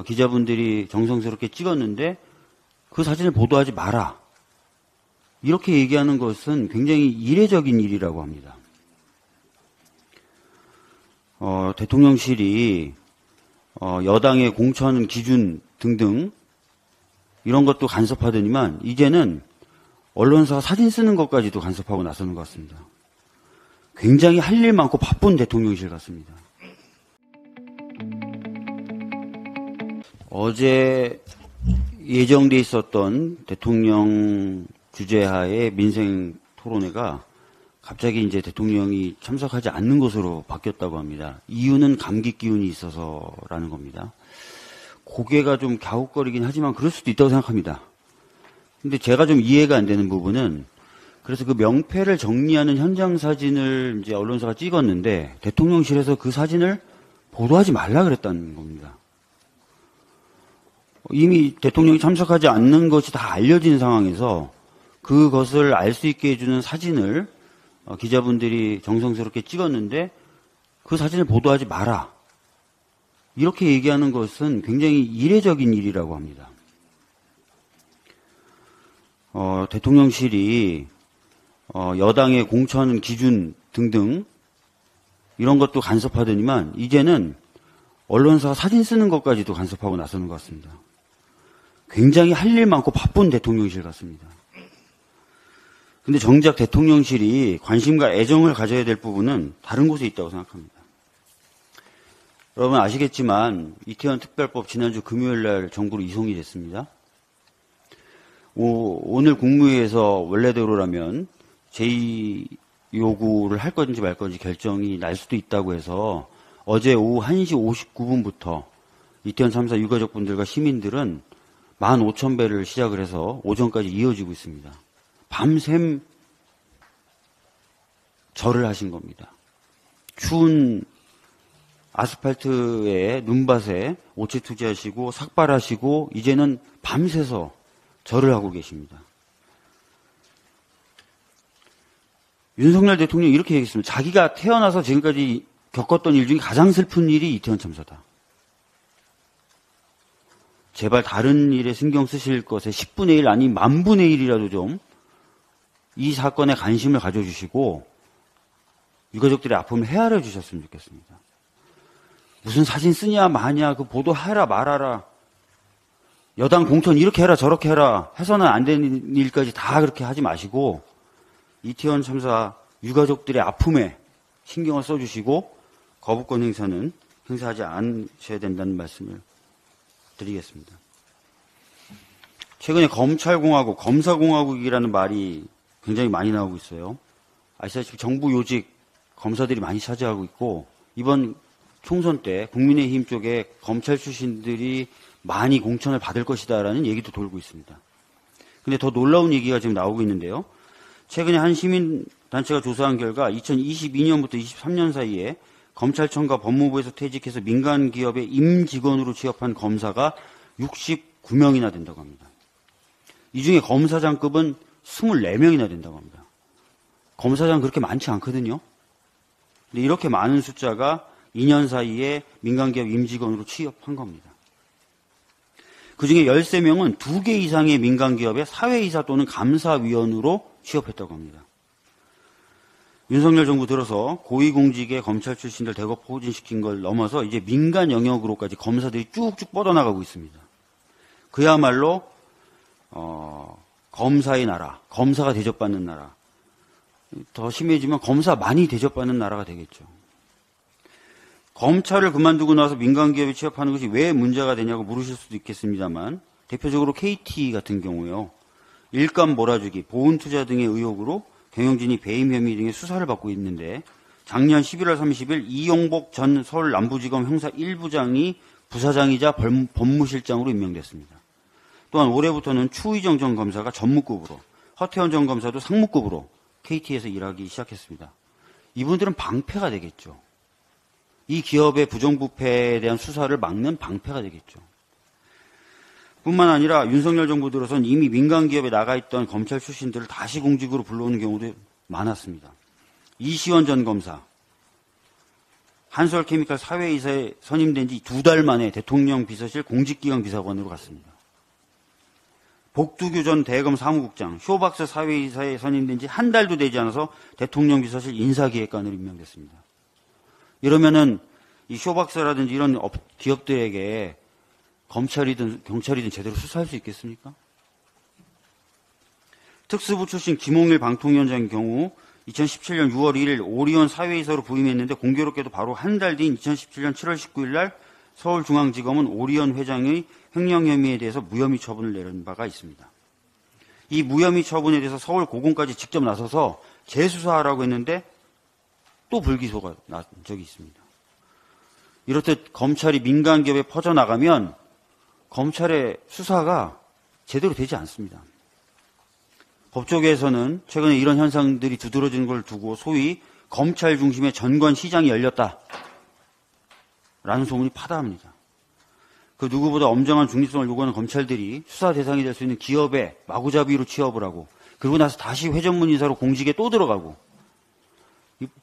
기자분들이 정성스럽게 찍었는데 그 사진을 보도하지 마라. 이렇게 얘기하는 것은 굉장히 이례적인 일이라고 합니다. 대통령실이 여당의 공천 기준 등등 이런 것도 간섭하더니만 이제는 언론사 사진 쓰는 것까지도 간섭하고 나서는 것 같습니다. 굉장히 할 일 많고 바쁜 대통령실 같습니다. 어제 예정돼 있었던 대통령 주재하의 민생 토론회가 갑자기 이제 대통령이 참석하지 않는 것으로 바뀌었다고 합니다. 이유는 감기 기운이 있어서라는 겁니다. 고개가 좀 갸웃거리긴 하지만 그럴 수도 있다고 생각합니다. 근데 제가 좀 이해가 안 되는 부분은 그래서 그 명패를 정리하는 현장 사진을 이제 언론사가 찍었는데 대통령실에서 그 사진을 보도하지 말라 그랬다는 겁니다. 이미 대통령이 참석하지 않는 것이 다 알려진 상황에서 그것을 알 수 있게 해주는 사진을 기자분들이 정성스럽게 찍었는데 그 사진을 보도하지 마라. 이렇게 얘기하는 것은 굉장히 이례적인 일이라고 합니다. 대통령실이 여당의 공천 기준 등등 이런 것도 간섭하더니만 이제는 언론사 사진 쓰는 것까지도 간섭하고 나서는 것 같습니다. 굉장히 할 일 많고 바쁜 대통령실 같습니다. 근데 정작 대통령실이 관심과 애정을 가져야 될 부분은 다른 곳에 있다고 생각합니다. 여러분 아시겠지만 이태원 특별법 지난주 금요일 날 정부로 이송이 됐습니다. 오늘 국무회의에서 원래대로라면 제2 요구를 할 건지 말 건지 결정이 날 수도 있다고 해서 어제 오후 1시 59분부터 이태원 참사 유가족분들과 시민들은 15,000배를 시작을 해서 오전까지 이어지고 있습니다. 밤샘 절을 하신 겁니다. 추운 아스팔트에 눈밭에 오체 투지하시고 삭발하시고 이제는 밤새서 절을 하고 계십니다. 윤석열 대통령이 이렇게 얘기했습니다. 자기가 태어나서 지금까지 겪었던 일 중에 가장 슬픈 일이 이태원 참사다. 제발 다른 일에 신경 쓰실 것에 10분의 1 아닌 10,000분의 1이라도 좀 이 사건에 관심을 가져주시고 유가족들의 아픔을 헤아려 주셨으면 좋겠습니다. 무슨 사진 쓰냐 마냐 그 보도해라 말아라 여당 공천 이렇게 해라 저렇게 해라 해서는 안 되는 일까지 다 그렇게 하지 마시고 이태원 참사 유가족들의 아픔에 신경을 써주시고 거부권 행사는 행사하지 않으셔야 된다는 말씀을 드리겠습니다. 최근에 검찰공화국, 검사공화국이라는 말이 굉장히 많이 나오고 있어요. 아시다시피 정부 요직 검사들이 많이 차지하고 있고 이번 총선 때 국민의힘 쪽에 검찰 출신들이 많이 공천을 받을 것이다라는 얘기도 돌고 있습니다. 근데 더 놀라운 얘기가 지금 나오고 있는데요. 최근에 한 시민단체가 조사한 결과 2022년부터 23년 사이에 검찰청과 법무부에서 퇴직해서 민간 기업의 임직원으로 취업한 검사가 69명이나 된다고 합니다. 이 중에 검사장급은 24명이나 된다고 합니다. 검사장 그렇게 많지 않거든요. 근데 이렇게 많은 숫자가 2년 사이에 민간기업 임직원으로 취업한 겁니다. 그중에 13명은 2개 이상의 민간기업의 사회이사 또는 감사위원으로 취업했다고 합니다. 윤석열 정부 들어서 고위공직의 검찰 출신들 대거 포진시킨 걸 넘어서 이제 민간 영역으로까지 검사들이 쭉쭉 뻗어나가고 있습니다. 그야말로 검사의 나라, 검사가 대접받는 나라. 더 심해지면 검사 많이 대접받는 나라가 되겠죠. 검찰을 그만두고 나서 민간기업에 취업하는 것이 왜 문제가 되냐고 물으실 수도 있겠습니다만 대표적으로 KT 같은 경우요. 일감 몰아주기, 보훈투자 등의 의혹으로 경영진이 배임 혐의 등의 수사를 받고 있는데 작년 11월 30일 이용복 전 서울 남부지검 형사 1부장이 부사장이자 법무실장으로 임명됐습니다. 또한 올해부터는 추의정 전 검사가 전무급으로, 허태원 전 검사도 상무급으로 KT에서 일하기 시작했습니다. 이분들은 방패가 되겠죠. 이 기업의 부정부패에 대한 수사를 막는 방패가 되겠죠. 뿐만 아니라 윤석열 정부 들어선 이미 민간기업에 나가 있던 검찰 출신들을 다시 공직으로 불러오는 경우도 많았습니다. 이시원 전 검사, 한솔케미칼 사회이사에 선임된 지 2달 만에 대통령 비서실 공직기강 비서관으로 갔습니다. 복두규 전 대검 사무국장, 쇼박스 사회이사에 선임된 지 한 달도 되지 않아서 대통령 비서실 인사기획관으로 임명됐습니다. 이러면은 이 쇼박스라든지 이런 기업들에게 검찰이든 경찰이든 제대로 수사할 수 있겠습니까? 특수부 출신 김홍일 방통위원장의 경우 2017년 6월 1일 오리온 사회이사로 부임했는데 공교롭게도 바로 한 달 뒤인 2017년 7월 19일 날 서울중앙지검은 오리온 회장의 횡령 혐의에 대해서 무혐의 처분을 내린 바가 있습니다. 이 무혐의 처분에 대해서 서울고검까지 직접 나서서 재수사하라고 했는데 또 불기소가 난 적이 있습니다. 이렇듯 검찰이 민간 기업에 퍼져나가면 검찰의 수사가 제대로 되지 않습니다. 법조계에서는 최근에 이런 현상들이 두드러지는 걸 두고 소위 검찰 중심의 전관 시장이 열렸다라는 소문이 파다합니다. 그 누구보다 엄정한 중립성을 요구하는 검찰들이 수사 대상이 될 수 있는 기업에 마구잡이로 취업을 하고 그러고 나서 다시 회전문 인사로 공직에 또 들어가고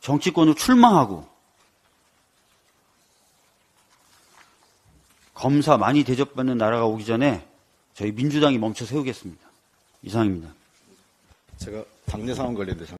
정치권으로 출마하고 검사 많이 대접받는 나라가 오기 전에 저희 민주당이 멈춰 세우겠습니다. 이상입니다. 제가 당내 상황 관련돼서